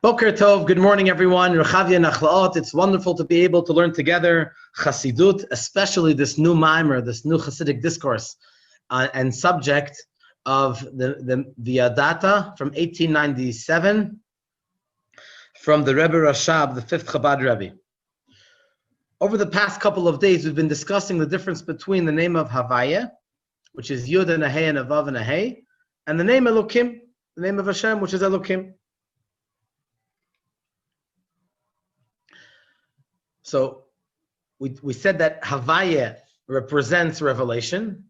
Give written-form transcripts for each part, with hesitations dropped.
Boker Tov, good morning everyone. Rechavia Nachlaot. It's wonderful to be able to learn together Chasidut, especially this new Maamar, this new Chasidic discourse and subject of the VeYadaata from 1897 from the Rebbe Rashab, the fifth Chabad Rebbe. Over the past couple of days, we've been discussing the difference between the name of Havaya, which is Yud and a Hey and a Vav and a Hey, and the name Elokim, the name of Hashem, which is Elokim. So we said that Havaya represents revelation,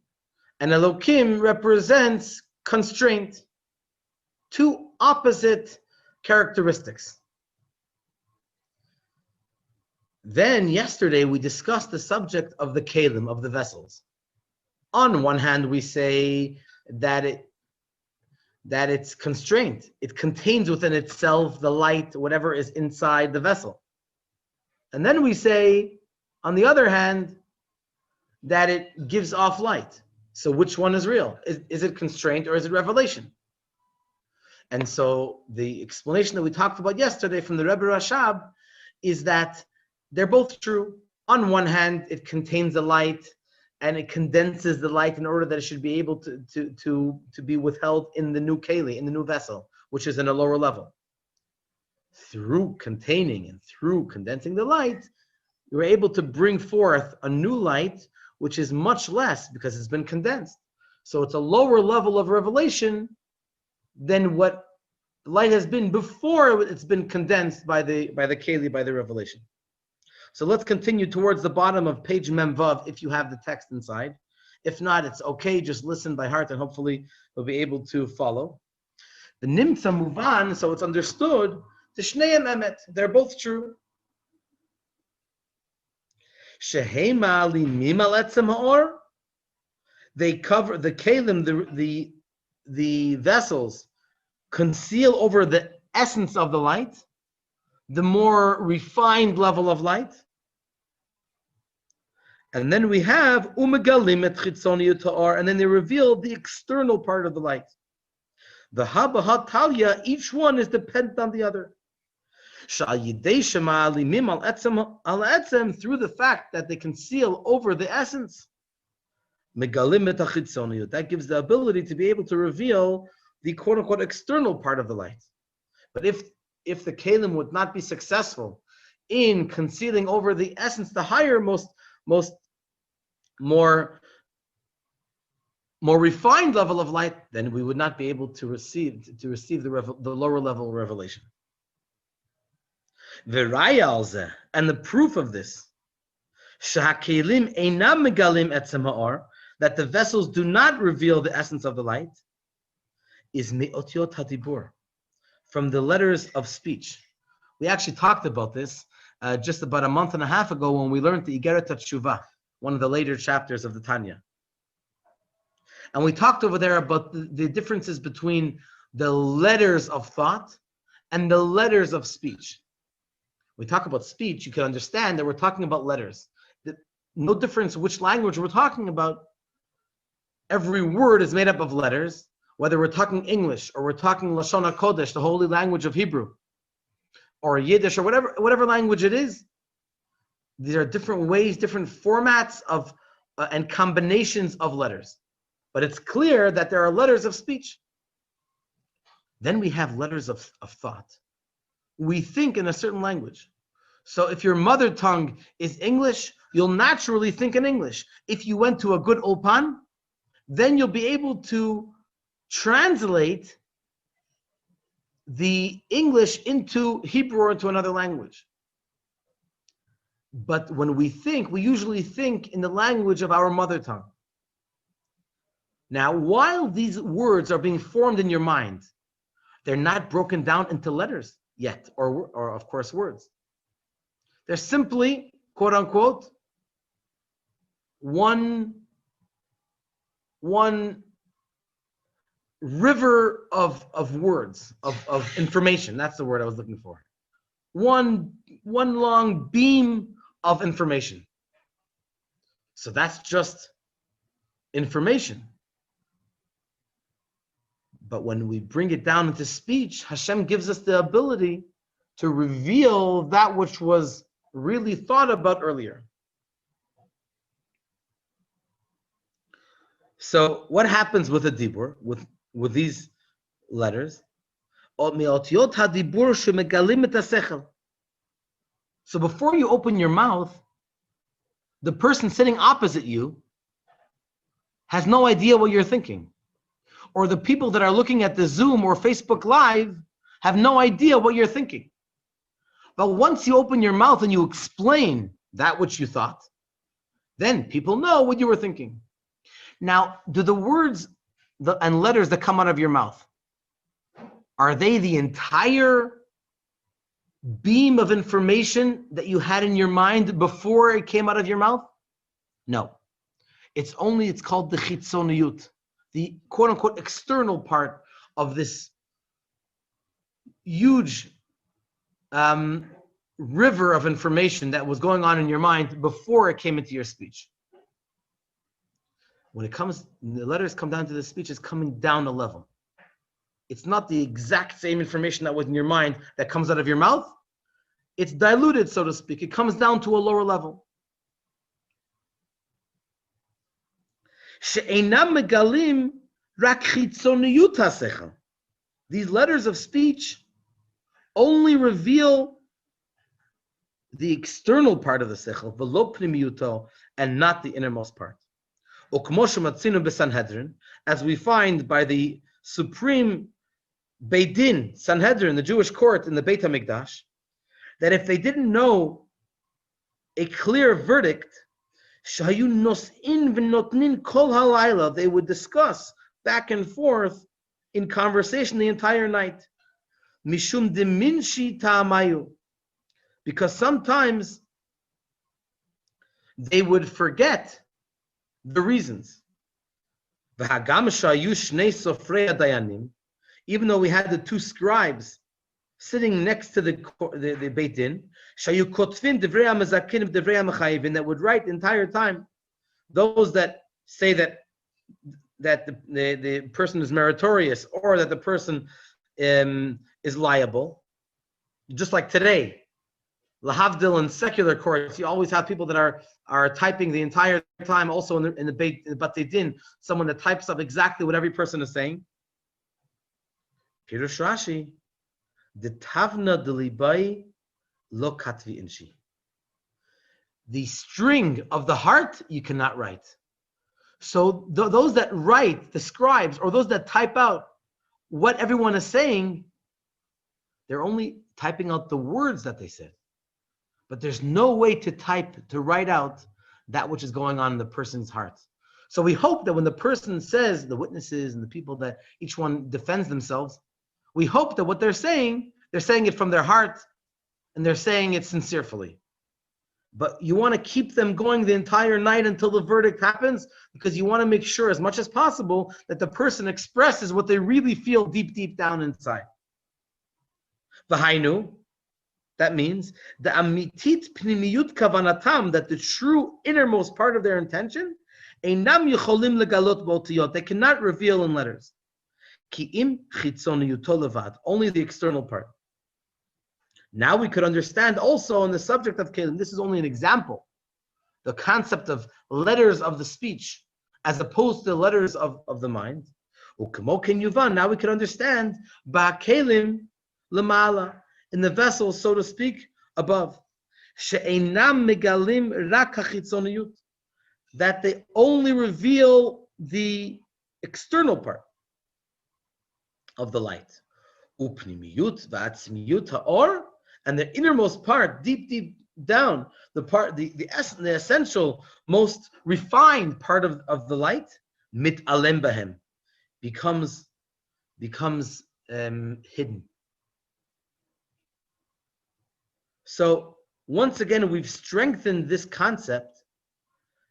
and Elokim represents constraint. Two opposite characteristics. Then yesterday we discussed the subject of the kelim, of the vessels. On one hand, we say that it's constraint. It contains within itself the light, whatever is inside the vessel. And then we say, on the other hand, that it gives off light. So which one is real? Is it constraint or is it revelation? And so the explanation that we talked about yesterday from the Rebbe Rashab is that they're both true. On one hand, it contains the light and it condenses the light in order that it should be able to be withheld in the new keli, in the new vessel, which is in a lower level. Through containing and through condensing the light, you're able to bring forth a new light, which is much less because it's been condensed. So it's a lower level of revelation than what light has been before it's been condensed by the keli, by the revelation. So let's continue towards the bottom of page Mem Vav if you have the text inside. If not, it's okay, just listen by heart and hopefully you'll be able to follow. The Nimtza Muvan, so it's understood, the Shneim Emet, they're both true. Shehema limim al etzem ha'or, they cover the kelim, the vessels conceal over the essence of the light, the more refined level of light. And then we have umegalim et chitzoniyut ha'or, and then they reveal the external part of the light. The haba ha'talya, each one is dependent on the other. Through the fact that they conceal over the essence, that gives the ability to be able to reveal the quote-unquote external part of the light. But if the kelim would not be successful in concealing over the essence, the higher, more refined level of light, then we would not be able to receive the lower level revelation. And the proof of this, that the vessels do not reveal the essence of the light, is me'otiot hadibur, from the letters of speech. We actually talked about this just about a month and a half ago when we learned the Igeret Teshuvah, one of the later chapters of the Tanya. And we talked over there about the differences between the letters of thought and the letters of speech. We talk about speech, you can understand that we're talking about letters. No difference which language we're talking about. Every word is made up of letters, whether we're talking English or we're talking Lashon HaKodesh, the holy language of Hebrew, or Yiddish, or whatever language it is. These are different ways, different formats of and combinations of letters. But it's clear that there are letters of speech. Then we have letters of thought. We think in a certain language. So if your mother tongue is English, you'll naturally think in English. If you went to a good ulpan, then you'll be able to translate the English into Hebrew or into another language. But when we think, we usually think in the language of our mother tongue. Now, while these words are being formed in your mind, they're not broken down into letters yet, or of course words. They're simply, quote unquote, one river of words, of information. That's the word I was looking for. One long beam of information. So that's just information. But when we bring it down into speech, Hashem gives us the ability to reveal that which was really thought about earlier. So what happens with a dibur, with these letters? So before you open your mouth, the person sitting opposite you has no idea what you're thinking. Or the people that are looking at the Zoom or Facebook Live have no idea what you're thinking. But once you open your mouth and you explain that which you thought, then people know what you were thinking. Now, do the words and letters that come out of your mouth, are they the entire beam of information that you had in your mind before it came out of your mouth? No. It's called the chitzoniyut, the quote-unquote external part of this huge river of information that was going on in your mind before it came into your speech. When the letters come down to the speech, it's coming down a level. It's not the exact same information that was in your mind that comes out of your mouth. It's diluted, so to speak. It comes down to a lower level. These letters of speech only reveal the external part of the sechel, v'lo pnimiyuto, and not the innermost part. As we find by the supreme Beit Din, Sanhedrin, the Jewish court in the Beit HaMikdash, that if they didn't know a clear verdict, they would discuss back and forth in conversation the entire night. Mishum deminshi ta'amayu, because sometimes they would forget the reasons. Even though we had the two scribes sitting next to the Beit Din, that would write the entire time, those that say that the person is meritorious or that the person is liable. Just like today, lahavdil in secular courts, you always have people that are typing the entire time. Also in the Beit Din, someone that types up exactly what every person is saying. Pirush Rashi, the tavna delibai lo katvi inshi. The string of the heart you cannot write. So those that write, the scribes, or those that type out what everyone is saying, they're only typing out the words that they said. But there's no way to write out that which is going on in the person's heart. So we hope that when the person says, the witnesses and the people that each one defends themselves, we hope that what they're saying it from their heart, and they're saying it sincerely. But you want to keep them going the entire night until the verdict happens, because you want to make sure as much as possible that the person expresses what they really feel deep down inside. V'hainu, that means the amitit pnimiyut kavanatam, that the true innermost part of their intention, einam yicholim legalot b'otiyot, they cannot reveal in letters. Ki im chitzoniyuto levad, only the external part. Now we could understand also on the subject of kelim, this is only an example, the concept of letters of the speech as opposed to letters of the mind. Now we can understand ba kelim lemala, in the vessel, so to speak, above. She'einam megalim rak hachitzoniyut, that they only reveal the external part of the light. Upnimiyut v'atzmiyut ha'or, and the innermost part, deep down, the essential, most refined part of the light, mit alem bahem, becomes hidden. So once again, we've strengthened this concept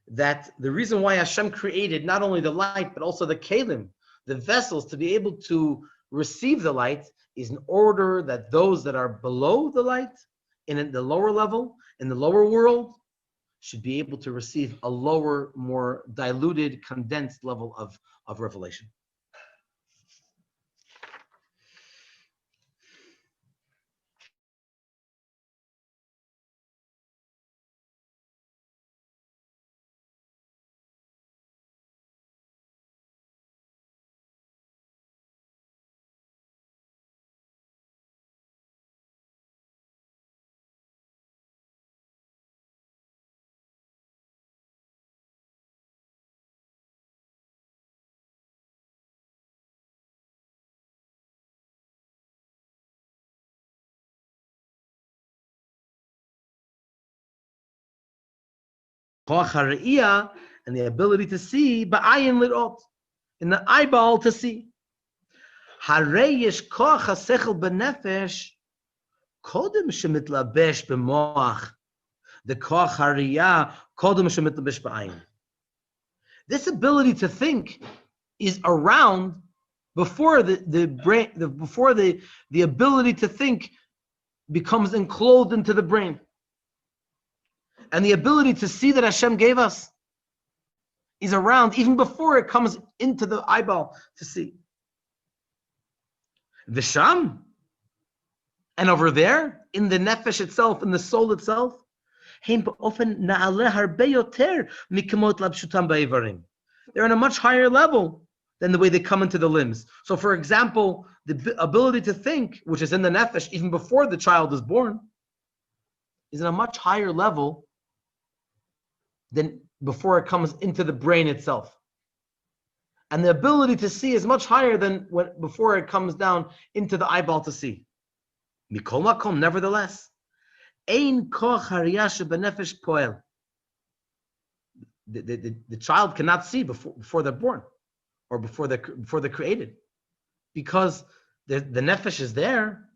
that the reason why Hashem created not only the light, but also the kelim, the vessels, to be able to receive the light, is in order that those that are below the light, in the lower level, in the lower world, should be able to receive a lower, more diluted, condensed level of revelation. Koach hariyah, and the ability to see, ba'ayin lirot, in the eyeball to see. Harei yesh koach hasechel b'nefesh, kodem shemitlabesh b'moach, the koach hariyah, kodem shemitlabesh ba'ayin. This ability to think is around before the brain, before the ability to think becomes enclosed into the brain. And the ability to see that Hashem gave us is around even before it comes into the eyeball to see. Visham, and over there, in the nefesh itself, in the soul itself, they're on a much higher level than the way they come into the limbs. So for example, the ability to think, which is in the nefesh, even before the child is born, is at a much higher level than before it comes into the brain itself. And the ability to see is much higher than before it comes down into the eyeball to see. Mikol makom, nevertheless, ein koach hariyah shebenefesh poel. The child cannot see before they're born, or before they're created, because the nefesh is there,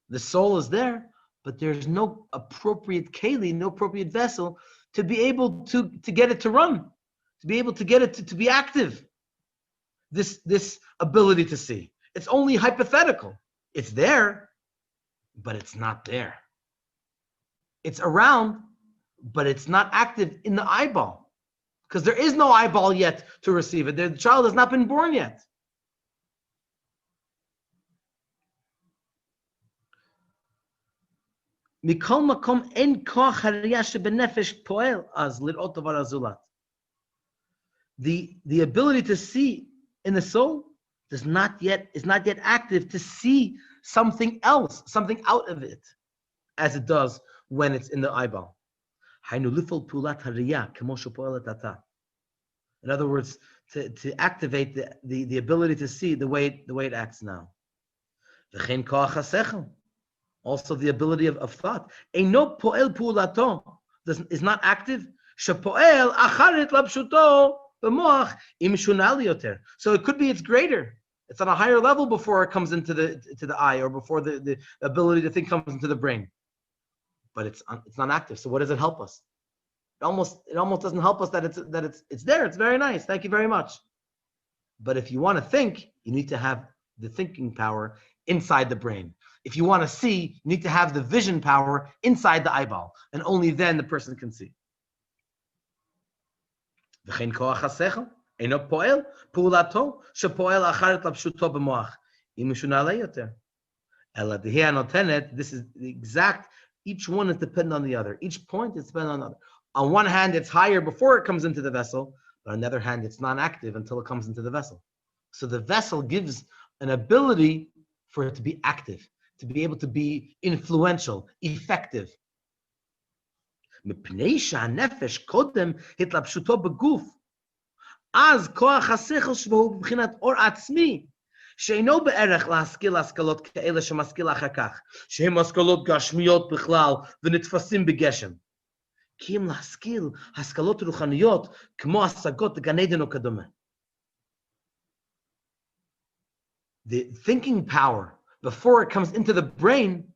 the soul is there, but there's no appropriate keli, no appropriate vessel to be able to get it to run, to be able to get it to be active. This ability to see. It's only hypothetical. It's there, but it's not there. It's around, but it's not active in the eyeball, because there is no eyeball yet to receive it. The child has not been born yet. Mikol makom en koach hariyah shebenefesh poel az lirot davar azulat. The ability to see in the soul is not yet active to see something else, something out of it, as it does when it's in the eyeball. In other words, to activate the ability to see the way it acts now. Also the ability of thought. Is not active. So it could be it's greater. It's on a higher level before it comes into the eye, or before the ability to think comes into the brain. But it's not active. So what does it help us? It almost doesn't help us that it's there. It's very nice. Thank you very much. But if you want to think, you need to have the thinking power inside the brain. If you want to see, you need to have the vision power inside the eyeball, and only then the person can see. This is the exact, each one is dependent on the other. Each point is dependent on the other. On one hand, it's higher before it comes into the vessel, but on the other hand, it's non-active until it comes into the vessel. So the vessel gives an ability for it to be active, to be able to be influential, effective. Because the thinking power before it comes into the brain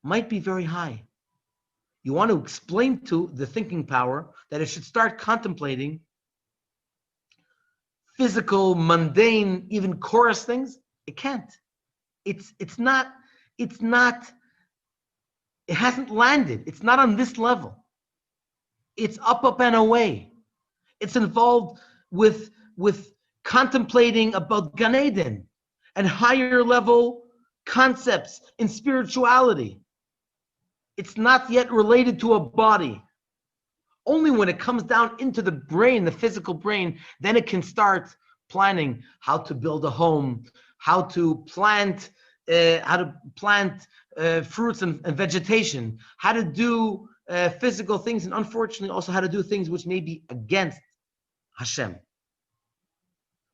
might be very high. You want to explain to the thinking power that it should start contemplating physical, mundane, even coarse things. It can't. It hasn't landed. It's not on this level. It's up and away. It's involved with contemplating about Gan Eden and higher level concepts in spirituality. It's not yet related to a body. Only when it comes down into the brain, the physical brain, then it can start planning how to build a home, how to plant fruits and vegetation, how to do physical things, and unfortunately also how to do things which may be against Hashem.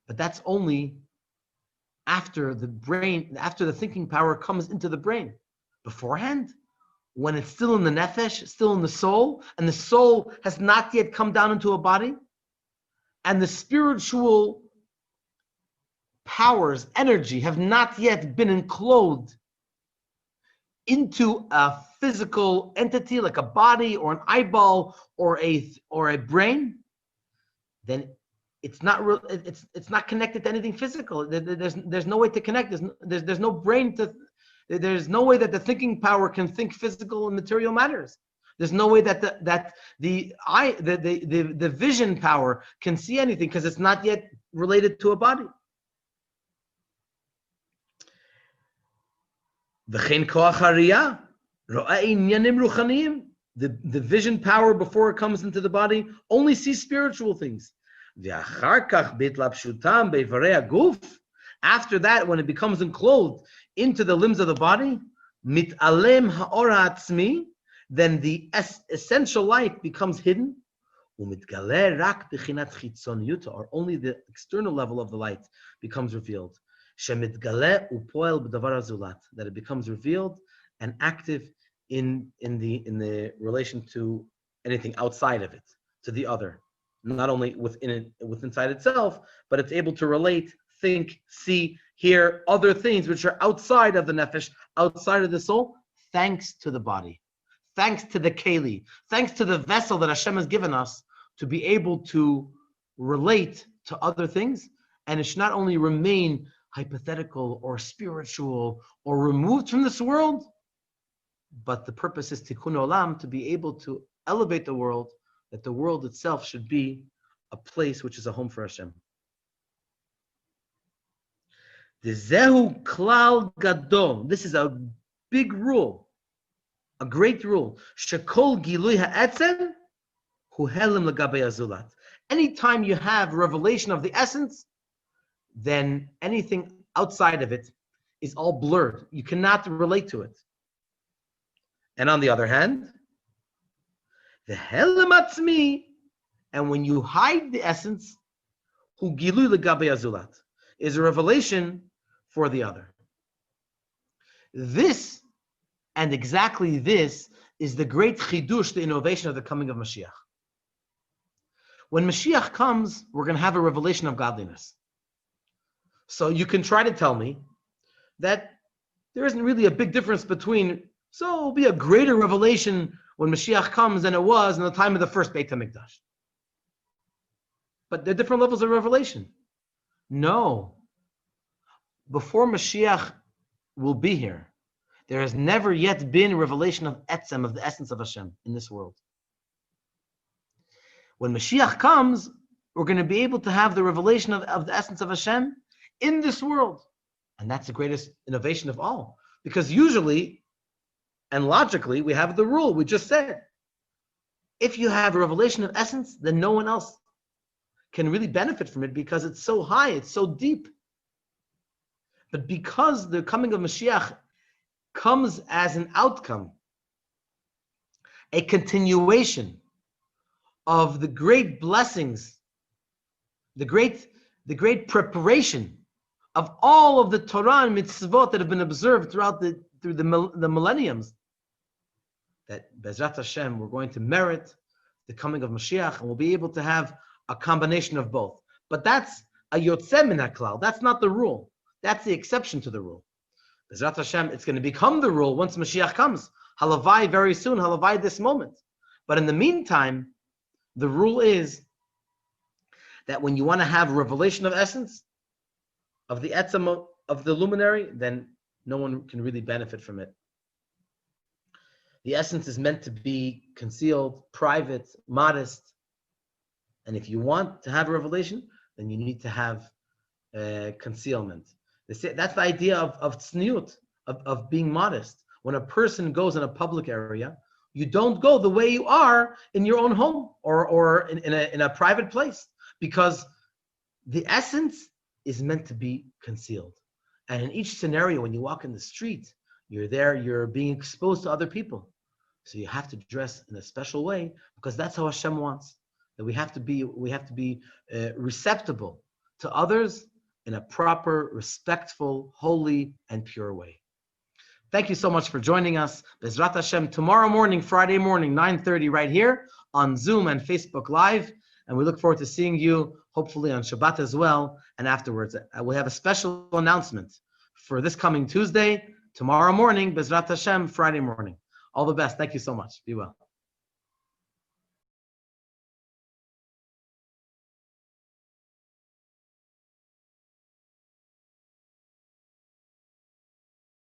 But that's only after the brain, after the thinking power comes into the brain. Beforehand, when it's still in the nefesh, still in the soul, and the soul has not yet come down into a body, and the spiritual powers, energy, have not yet been enclosed into a physical entity like a body or an eyeball or a brain, then it's not it's not connected to anything physical. There's no way to connect. There's no brain to. There's no way that the thinking power can think physical and material matters. There's no way that the vision power can see anything because it's not yet related to a body. The vision power before it comes into the body only sees spiritual things. After that, when it becomes enclosed into the limbs of the body, then the essential light becomes hidden, or only the external level of the light becomes revealed. That it becomes revealed and active in the relation to anything outside of it, to the other, not only within inside itself, but it's able to relate, think, see, hear other things which are outside of the nefesh, outside of the soul, thanks to the body, thanks to the keli, thanks to the vessel that Hashem has given us to be able to relate to other things, and it should not only remain hypothetical or spiritual or removed from this world, but the purpose is tikkun olam, to be able to elevate the world, that the world itself should be a place which is a home for Hashem. The zehu klal gadol. This is a big rule, a great rule. Shekol gilui ha'etzem hu helim legabei azulat. Anytime you have revelation of the essence, then anything outside of it is all blurred. You cannot relate to it. And on the other hand, the helim atzmi, and when you hide the essence, hu gilui legabei azulat, is a revelation for the other. This, and exactly this, is the great chidush, the innovation of the coming of Mashiach. When Mashiach comes, we're going to have a revelation of godliness. So you can try to tell me that there isn't really a big difference between, so it will be a greater revelation when Mashiach comes than it was in the time of the first Beit HaMikdash. But there are different levels of revelation. No. Before Mashiach will be here, there has never yet been revelation of etzem, of the essence of Hashem in this world. When Mashiach comes, we're going to be able to have the revelation of the essence of Hashem in this world. And that's the greatest innovation of all. Because usually and logically, we have the rule we just said. If you have a revelation of essence, then no one else can really benefit from it because it's so high, it's so deep. But because the coming of Mashiach comes as an outcome, a continuation of the great blessings, the great preparation of all of the Torah and mitzvot that have been observed through the millenniums, that Bezrat Hashem, we're going to merit the coming of Mashiach, and we'll be able to have a combination of both. But that's a yotzeh min haklal. That's not the rule. That's the exception to the rule. Bezrat Hashem, it's going to become the rule once Mashiach comes. Halavai very soon, halavai this moment. But in the meantime, the rule is that when you want to have revelation of essence, of the etzem of the luminary, then no one can really benefit from it. The essence is meant to be concealed, private, modest. And if you want to have a revelation, then you need to have concealment. That's the idea of tzniut, of being modest. When a person goes in a public area, you don't go the way you are in your own home or in a private place, because the essence is meant to be concealed. And in each scenario, when you walk in the street, you're being exposed to other people. So you have to dress in a special way, because that's how Hashem wants. That we have to be receptible to others in a proper, respectful, holy, and pure way. Thank you so much for joining us. Bezrat Hashem, tomorrow morning, Friday morning, 9:30, right here on Zoom and Facebook Live. And we look forward to seeing you, hopefully on Shabbat as well, and afterwards. We have a special announcement for this coming Tuesday, tomorrow morning, Bezrat Hashem, Friday morning. All the best. Thank you so much. Be well.